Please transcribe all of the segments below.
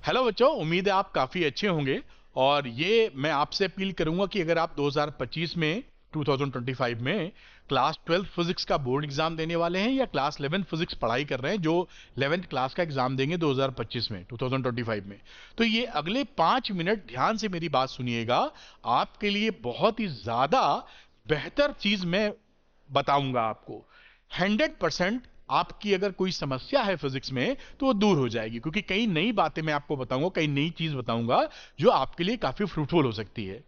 Hello बच्चों, उम्मीद है आप काफ़ी अच्छे होंगे। और ये मैं आपसे अपील करूंगा कि अगर आप 2025 में 2025 में क्लास 12 फिजिक्स का बोर्ड एग्जाम देने वाले हैं या क्लास 11 फिजिक्स पढ़ाई कर रहे हैं जो 11th क्लास का एग्जाम देंगे 2025 में 2025 में, तो ये अगले 5 मिनट ध्यान से मेरी बात सुनिएगा। आपके लिए बहुत ही ज़्यादा बेहतर चीज़ मैं बताऊंगा आपको। 100% आपकी अगर कोई समस्या है फिजिक्स में तो वो दूर हो जाएगी, क्योंकि कई नई बातें मैं आपको बताऊंगा, कई नई चीज बताऊंगा जो आपके लिए काफी फ्रूटफुल हो सकती है।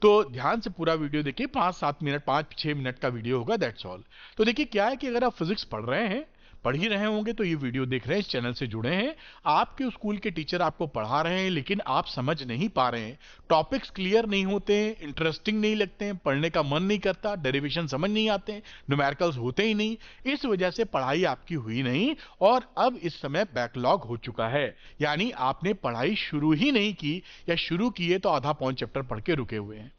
तो ध्यान से पूरा वीडियो देखिए, 5-7 मिनट 5-6 मिनट का वीडियो होगा, दैट्स ऑल। तो देखिए क्या है कि अगर आप फिजिक्स पढ़ रहे हैं, पढ़ ही रहे होंगे, तो ये वीडियो देख रहे हैं, इस चैनल से जुड़े हैं, आपके स्कूल के टीचर आपको पढ़ा रहे हैं लेकिन आप समझ नहीं पा रहे हैं, टॉपिक्स क्लियर नहीं होते हैं, इंटरेस्टिंग नहीं लगते हैं, पढ़ने का मन नहीं करता, डेरिवेशन समझ नहीं आते हैं, न्यूमेरिकल्स होते ही नहीं, इस वजह से पढ़ाई आपकी हुई नहीं और अब इस समय बैकलॉग हो चुका है। यानी आपने पढ़ाई शुरू ही नहीं की, या शुरू किए तो आधा पौन चैप्टर पढ़ के रुके हुए हैं।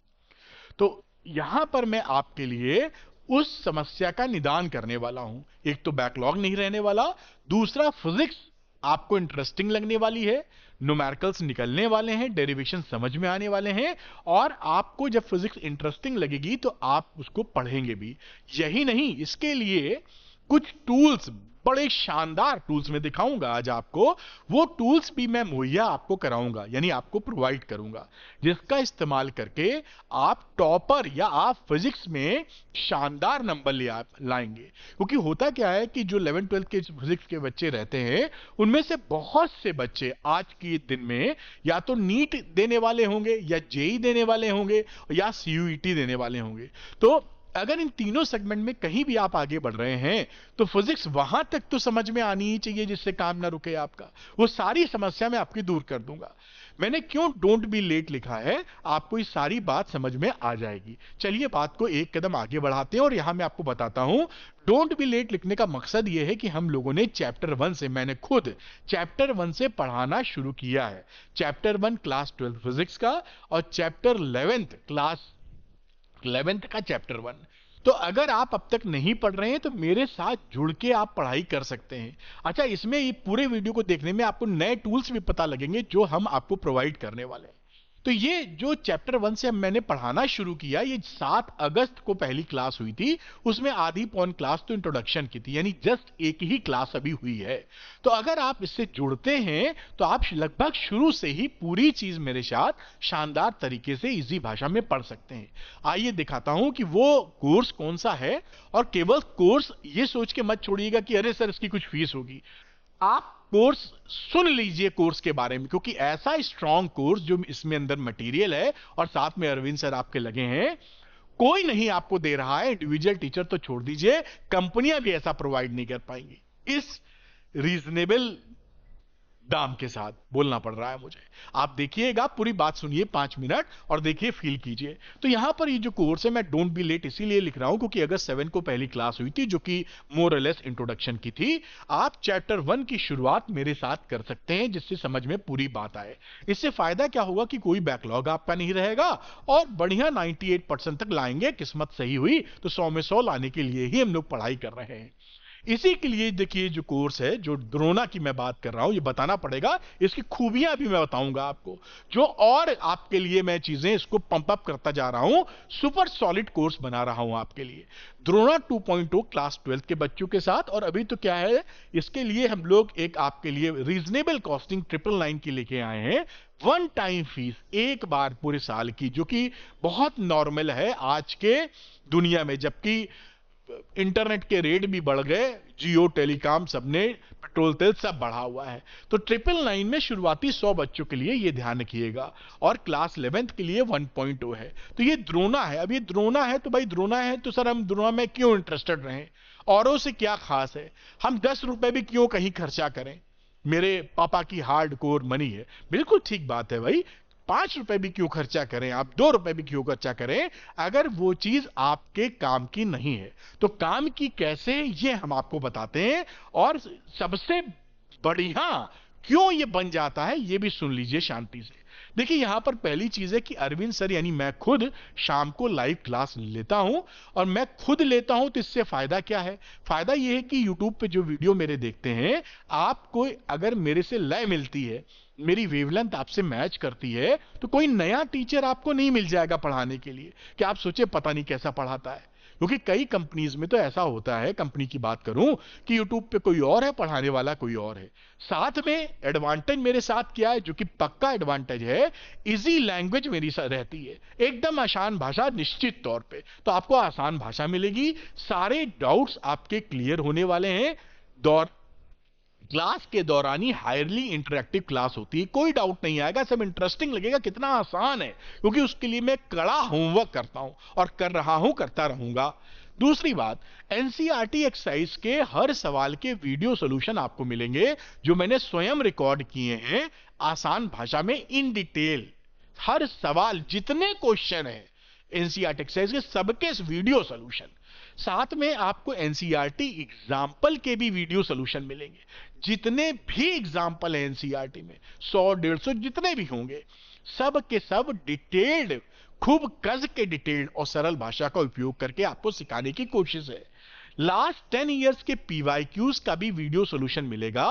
तो यहां पर मैं आपके लिए उस समस्या का निदान करने वाला हूं। एक तो बैकलॉग नहीं रहने वाला, दूसरा फिजिक्स आपको इंटरेस्टिंग लगने वाली है, न्यूमेरिकल्स निकलने वाले हैं, डेरिवेशन समझ में आने वाले हैं, और आपको जब फिजिक्स इंटरेस्टिंग लगेगी तो आप उसको पढ़ेंगे भी। यही नहीं, इसके लिए कुछ टूल्स, बड़े शानदार टूल्स में दिखाऊंगा आज आपको, वो टूल्स भी मैं मुहैया आपको कराऊंगा, यानी आपको प्रोवाइड करूंगा, जिसका इस्तेमाल करके आप टॉपर या आप फिजिक्स में शानदार नंबर लाएंगे। क्योंकि होता क्या है कि जो 11th-12th के फिजिक्स के बच्चे रहते हैं, उनमें से बहुत से बच्चे आज के दिन में या तो नीट देने वाले होंगे, या जेई देने वाले होंगे, या सीयूईटी देने वाले होंगे। तो अगर इन तीनों सेगमेंट में कहीं भी आप आगे बढ़ रहे हैं तो फिजिक्स वहां तक तो समझ में आनी ही चाहिए जिससे काम ना रुके आपका। वो सारी समस्या मैं आपकी दूर कर दूंगा। मैंने क्यों डोंट बी लेट लिखा है, आपको ये सारी बात समझ में आ जाएगी। चलिए बात को एक कदम आगे बढ़ाते हैं और यहां मैं आपको बताता हूं। डोंट बी लेट लिखने का मकसद यह है कि हम लोगों ने चैप्टर 1 से, मैंने खुद चैप्टर 1 से पढ़ाना शुरू किया है। चैप्टर 1 क्लास 12 फिजिक्स का और चैप्टर 11th का चैप्टर 1। तो अगर आप अब तक नहीं पढ़ रहे हैं तो मेरे साथ जुड़ के आप पढ़ाई कर सकते हैं। अच्छा, इसमें ये पूरे वीडियो को देखने में आपको नए टूल्स भी पता लगेंगे जो हम आपको प्रोवाइड करने वाले हैं। तो ये जो चैप्टर 1 से मैंने पढ़ाना शुरू किया, ये 7 अगस्त को पहली क्लास हुई थी। उसमें आधी पौन क्लास तो इंट्रोडक्शन की थी, यानी जस्ट एक ही क्लास अभी हुई है। तो अगर आप इससे जुड़ते हैं तो आप लगभग शुरू से ही पूरी चीज मेरे साथ शानदार तरीके से इजी भाषा में पढ़ सकते हैं। आइए दिखाता हूं कि वो कोर्स कौन सा है। और केवल कोर्स ये सोच के मत छोड़िएगा कि अरे सर इसकी कुछ फीस होगी। आप कोर्स सुन लीजिए कोर्स के बारे में, क्योंकि ऐसा स्ट्रॉन्ग कोर्स जो इसमें अंदर मटेरियल है और साथ में अरविंद सर आपके लगे हैं, कोई नहीं आपको दे रहा है। इंडिविजुअल टीचर तो छोड़ दीजिए, कंपनियां भी ऐसा प्रोवाइड नहीं कर पाएंगी। इस रीजनेबल दाम के साथ बोलना पड़ रहा है मुझे। आप देखिएगा, पूरी बात सुनिए 5 मिनट और देखिए, फील कीजिए। तो यहां पर ये जो कोर्स है, मैं डोंट बी लेट इसीलिए लिख रहा हूं क्योंकि अगस्त 7 को पहली क्लास हुई थी जो कि मोर और लेस इंट्रोडक्शन की थी। आप चैप्टर 1 की शुरुआत मेरे साथ कर सकते हैं जिससे समझ में पूरी बात आए। इससे फायदा क्या होगा कि कोई बैकलॉग आपका नहीं रहेगा और बढ़िया 98% तक लाएंगे। किस्मत सही हुई तो 100 में 100 लाने के लिए ही हम लोग पढ़ाई कर रहे हैं। इसी के लिए देखिए, जो कोर्स है, जो द्रोणा की मैं बात कर रहा हूं, ये बताना पड़ेगा, इसकी खूबियां भी मैं बताऊंगा आपको, जो और आपके लिए मैं चीजें इसको पंप अप करता जा रहा हूं। सुपर सॉलिड कोर्स बना रहा हूं आपके लिए, द्रोणा 2.0 क्लास 12 के बच्चों के साथ। और अभी तो क्या है, इसके लिए हम लोग एक आपके लिए रीजनेबल कॉस्टिंग 999 की लेके आए हैं। वन टाइम फीस एक बार पूरे साल की, जो कि बहुत नॉर्मल है आज के दुनिया में, जबकि इंटरनेट के रेट भी बढ़ गए, जियो टेलीकॉम सबने, पेट्रोल तेल सब बढ़ा हुआ है। तो 999 में शुरुआती 100 बच्चों के लिए ये ध्यान रखिएगा, और क्लास 11th के लिए 1.0 है। तो ये द्रोणा है। अब ये द्रोणा है तो भाई, द्रोणा है तो सर हम द्रोणा में क्यों इंटरेस्टेड रहें, औरों से क्या खास है, हम 10 रुपए भी क्यों कहीं खर्चा करें, मेरे पापा की हार्ड कोर मनी है। बिल्कुल ठीक बात है भाई, 5 रुपए भी क्यों खर्चा करें, आप 2 रुपए भी क्यों खर्चा करें, अगर वो चीज आपके काम की नहीं है। तो काम की कैसे, ये हम आपको बताते हैं। और सबसे बढ़िया क्यों ये बन जाता है ये भी सुन लीजिए शांति से। देखिए यहां पर पहली चीज है कि अरविंद सर यानी मैं खुद शाम को लाइव क्लास लेता हूं, और मैं खुद लेता हूं तो इससे फायदा क्या है? फायदा यह है कि यूट्यूब पे जो वीडियो मेरे देखते हैं, आपको अगर मेरे से लय मिलती है, मेरी वेवलेंथ आपसे मैच करती है, तो कोई नया टीचर आपको नहीं मिल जाएगा पढ़ाने के लिए कि आप सोचे पता नहीं कैसा पढ़ाता है। क्योंकि कई कंपनीज में तो ऐसा होता है, कंपनी की बात करूं, कि यूट्यूब पे कोई और है, पढ़ाने वाला कोई और है। साथ में एडवांटेज मेरे साथ क्या है, जो कि पक्का एडवांटेज है, इजी लैंग्वेज मेरी साथ रहती है, एकदम आसान भाषा निश्चित तौर पे। तो आपको आसान भाषा मिलेगी, सारे डाउट्स आपके क्लियर होने वाले हैं। क्लास के दौरान ही हाईली इंटरेक्टिव क्लास होती है, कोई डाउट नहीं आएगा, सब इंटरेस्टिंग लगेगा, कितना आसान है, क्योंकि उसके लिए मैं कड़ा होमवर्क करता हूं और कर रहा हूं, करता रहूंगा। दूसरी बात, एनसीईआरटी एक्सरसाइज के हर सवाल के वीडियो सॉल्यूशन आपको मिलेंगे, जो मैंने स्वयं रिकॉर्ड किए हैं आसान भाषा में, इन डिटेल। हर सवाल जितने क्वेश्चन है एनसीईआरटी एक्सरसाइज के, सबके वीडियो सॉल्यूशन। साथ में आपको एनसीईआरटी एग्जाम्पल के भी वीडियो सॉल्यूशन मिलेंगे। जितने भी एग्जाम्पल है एनसीईआरटी में, 100-150 जितने भी होंगे, सब के सब डिटेल्ड, खूब कस के डिटेल्ड और सरल भाषा का उपयोग करके आपको सिखाने की कोशिश है। लास्ट 10 इयर्स के पीवाईक्यूज का भी वीडियो सॉल्यूशन मिलेगा,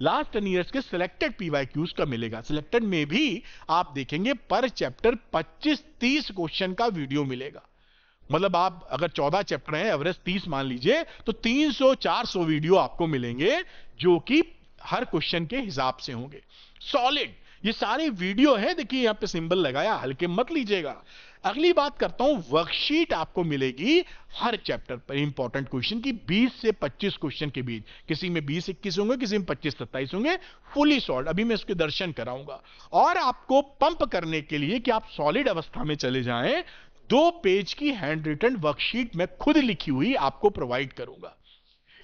लास्ट 10 इयर्स के सिलेक्टेड पीवाईक्यूज का मिलेगा। सिलेक्टेड में भी आप देखेंगे पर चैप्टर 25-30 क्वेश्चन का वीडियो मिलेगा। मतलब आप अगर 14 चैप्टर हैं, एवरेज 30 मान लीजिए, तो 300-400 वीडियो आपको मिलेंगे, जो कि हर क्वेश्चन के हिसाब से होंगे। सॉलिड ये सारे वीडियो हैं, देखिए यहां पे सिंबल लगाया, हल्के मत लीजिएगा। अगली बात करता हूं, वर्कशीट आपको मिलेगी हर चैप्टर पर, इंपॉर्टेंट क्वेश्चन की 20 से 25 क्वेश्चन के बीच, किसी में 20-21 होंगे, किसी में 25-27 होंगे, फुली सॉल्व। अभी मैं इसके दर्शन कराऊंगा। और आपको पंप करने के लिए कि आप सॉलिड अवस्था में चले जाएं, 2 पेज की हैंड रिटन वर्कशीट मैं खुद लिखी हुई आपको प्रोवाइड करूंगा।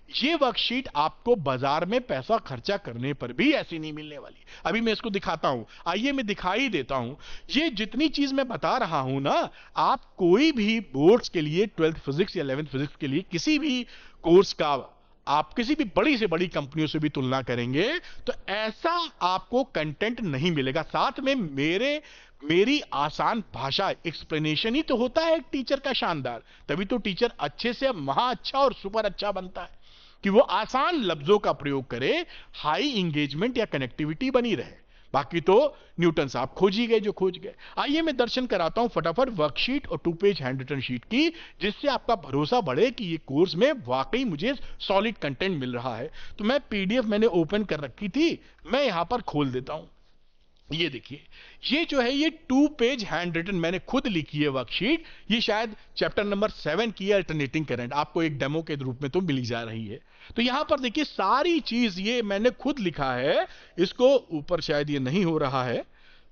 ये वर्कशीट आपको बाजार में पैसा खर्चा करने पर भी ऐसी नहीं मिलने वाली। अभी मैं इसको दिखाता हूं, आइए मैं दिखाई देता हूं। ये जितनी चीज मैं बता रहा हूं ना, आप कोई भी बोर्ड्स के लिए, 12th फिजिक्स या 11th फिजिक्स के लिए, किसी भी कोर्स का आप किसी भी बड़ी से बड़ी कंपनियों से भी तुलना करेंगे, तो ऐसा आपको कंटेंट नहीं मिलेगा। साथ में मेरी आसान भाषा, एक्सप्लेनेशन ही तो होता है एक टीचर का शानदार। तभी तो टीचर अच्छे से महा अच्छा और सुपर अच्छा बनता है, कि वो आसान लफ्जों का प्रयोग करे, हाई इंगेजमेंट या कनेक्टिविटी बनी रहे। बाकी तो न्यूटन साहब खोज ही गए जो खोज गए। आइए मैं दर्शन कराता हूं फटाफट वर्कशीट और 2 पेज हैंड रिटन शीट की, जिससे आपका भरोसा बढ़े कि ये कोर्स में वाकई मुझे सॉलिड कंटेंट मिल रहा है। तो मैं पीडीएफ मैंने ओपन कर रखी थी, मैं यहां पर खोल देता हूं। ये देखिए, ये जो है ये 2 पेज हैंड रिटन मैंने खुद लिखी है वर्कशीट। ये शायद चैप्टर नंबर 7 की अल्टरनेटिंग करंट आपको एक डेमो के रूप में तो मिली जा रही है। तो यहां पर देखिए सारी चीज ये मैंने खुद लिखा है। इसको ऊपर शायद ये नहीं हो रहा है,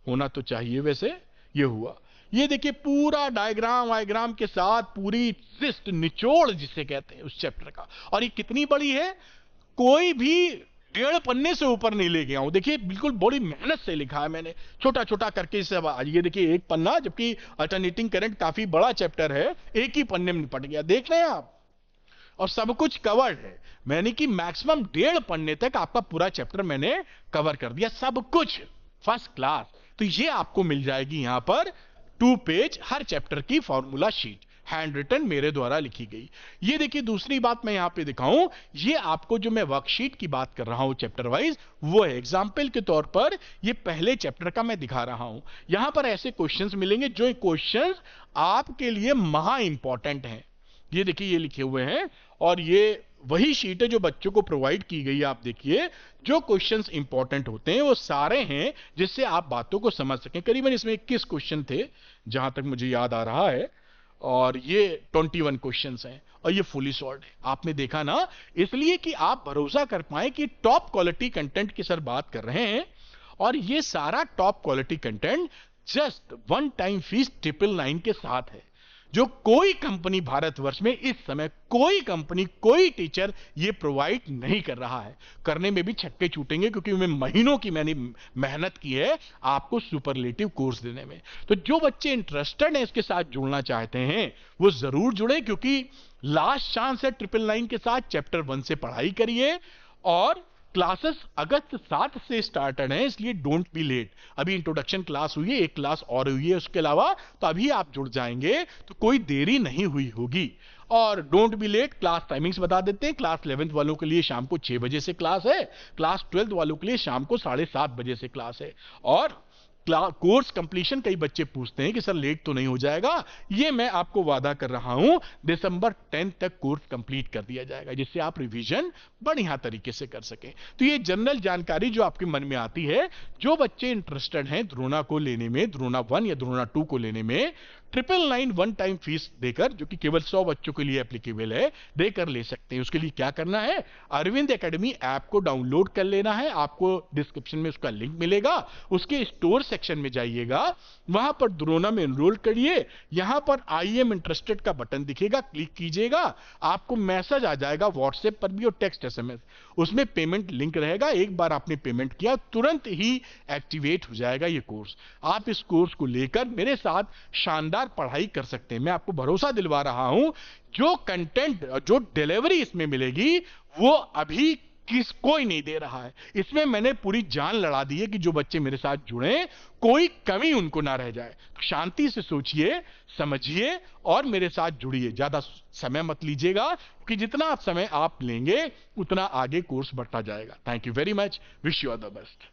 होना तो चाहिए, वैसे ये हुआ। ये देखिए पूरा डायग्राम वायग्राम के साथ, पूरी जिस्ट, निचोड़ जिसे कहते हैं उस चैप्टर का। और ये कितनी बड़ी है, कोई भी 1.5 पन्ने से ऊपर नहीं ले गया हूं। देखिए बिल्कुल बड़ी मेहनत से लिखा है मैंने, छोटा छोटा करके इसे। ये देखिए 1 पन्ना, जबकि अल्टरनेटिंग करंट काफी बड़ा चैप्टर है, एक ही पन्ने में निपट गया, देख रहे हैं आप। और सब कुछ कवर्ड है, मैंने कि मैक्सिमम 1.5 पन्ने तक आपका पूरा चैप्टर मैंने कवर कर दिया, सब कुछ फर्स्ट क्लास। तो ये आपको मिल जाएगी यहां पर 2 पेज हर चैप्टर की फॉर्मूला शीट, हैंड रिटन मेरे द्वारा लिखी गई। ये देखिए दूसरी बात मैं यहां पे दिखाऊं, ये आपको जो मैं वर्कशीट की बात कर रहा हूं चैप्टर वाइज, वो है एग्जाम्पल के तौर पर ये पहले चैप्टर का मैं दिखा रहा हूं। यहां पर ऐसे क्वेश्चंस मिलेंगे जो क्वेश्चंस आपके लिए महा इंपॉर्टेंट हैं। ये देखिए ये लिखे हुए हैं, और ये वही शीट है जो बच्चों को प्रोवाइड की गई है। आप देखिए जो क्वेश्चंस इंपॉर्टेंट होते हैं वो सारे हैं, जिससे आप बातों को समझ सकें। करीबन इसमें 21 क्वेश्चन थे जहां तक मुझे याद आ रहा है, और ये 21 क्वेश्चंस हैं, और ये फुली सॉल्व्ड है। आपने देखा ना, इसलिए कि आप भरोसा कर पाए कि टॉप क्वालिटी कंटेंट की सर बात कर रहे हैं। और ये सारा top quality content just 1 time fees 999 के साथ है, जो कोई कंपनी भारतवर्ष में इस समय, कोई कंपनी, कोई टीचर ये प्रोवाइड नहीं कर रहा है। करने में भी छक्के छूटेंगे, क्योंकि मैं महीनों की मैंने मेहनत की है आपको सुपरलेटिव कोर्स देने में। तो जो बच्चे इंटरेस्टेड हैं, इसके साथ जुड़ना चाहते हैं, वो जरूर जुड़े, क्योंकि लास्ट चांस है 999 के साथ। चैप्टर 1 से पढ़ाई करिए और क्लासेस अगस्त 7 से स्टार्टेड हैं, इसलिए डोंट बी लेट। अभी इंट्रोडक्शन क्लास हुई है, एक क्लास और हुई है उसके अलावा, तो अभी आप जुड़ जाएंगे तो कोई देरी नहीं हुई होगी। और don't be late, class timings बता देते हैं। क्लास 11th वालों के लिए शाम को 6 बजे से क्लास है, क्लास 12th वालों के लिए शाम को 7:30 बजे से क्लास है। और कोर्स कंप्लीशन कई बच्चे पूछते हैं कि सर लेट तो नहीं हो जाएगा, ये मैं आपको वादा कर रहा हूं, दिसंबर 10 तक कोर्स कंप्लीट कर दिया जाएगा, जिससे आप रिवीजन बढ़िया तरीके से कर सकें। तो ये जनरल जानकारी जो आपके मन में आती है, जो बच्चे इंटरेस्टेड हैं द्रोणा को लेने में, द्रोणा 1 या द्रोणा 2 को लेने में, 999 वन टाइम फीस देकर, जो कि केवल 100 बच्चों के लिए एप्लीकेबल है, देकर ले सकते हैं। उसके लिए क्या करना है, अरविंद एकेडमी ऐप को डाउनलोड कर लेना है। आपको डिस्क्रिप्शन में उसका लिंक मिलेगा, उसके स्टोर सेक्शन में जाइएगा, वहां पर द्रोणा में एनरोल करिए, यहां पर आई एम इंटरेस्टेड का बटन दिखेगा, क्लिक कीजिएगा, आपको मैसेज आ जाएगा व्हाट्सएप पर भी और टेक्स्ट एसएमएस, उसमें पेमेंट लिंक रहेगा। एक बार आपने पेमेंट किया तुरंत ही एक्टिवेट हो जाएगा ये कोर्स। आप इस कोर्स को लेकर मेरे साथ शानदार पढ़ाई कर सकते हैं। मैं आपको भरोसा दिलवा रहा हूं, जो कंटेंट, जो डिलीवरी इसमें मिलेगी, वो अभी कोई नहीं दे रहा है। इसमें मैंने पूरी जान लड़ा दी है कि जो बच्चे मेरे साथ जुड़े, कोई कमी उनको ना रह जाए। शांति से सोचिए, समझिए और मेरे साथ जुड़िए। ज्यादा समय मत लीजिएगा, क्योंकि जितना समय आप लेंगे उतना आगे कोर्स बढ़ता जाएगा। Thank you very much, wish you all the best.